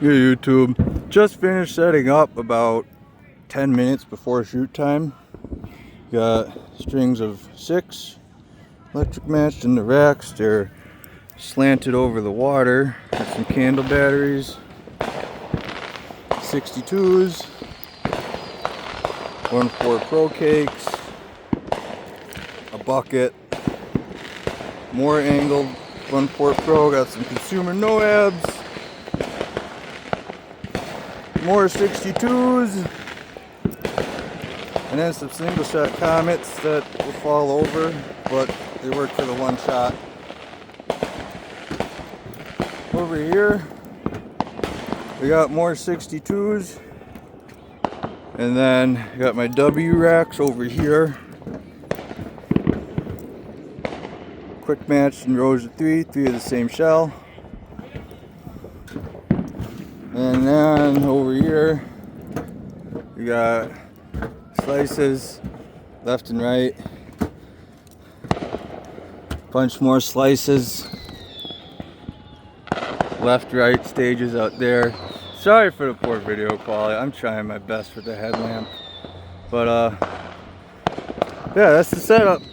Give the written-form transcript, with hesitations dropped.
Yeah, YouTube. Just finished setting up about 10 minutes before shoot time. Got strings of 6 electric matched in the racks. They're slanted over the water. Got some candle batteries, 62s, 1/4 Pro cakes, a bucket, more angled 1/4 Pro. Got some consumer NOABs. More 62s, and then some single shot comets that will fall over, but they work for the one shot. Over here, we got more 62s, and then I got my W racks over here. Quick match in rows of 3 of the same shell. And then over here, we got slices left and right. Bunch more slices. Left, right stages out there. Sorry for the poor video quality. I'm trying my best with the headlamp. But yeah, that's the setup.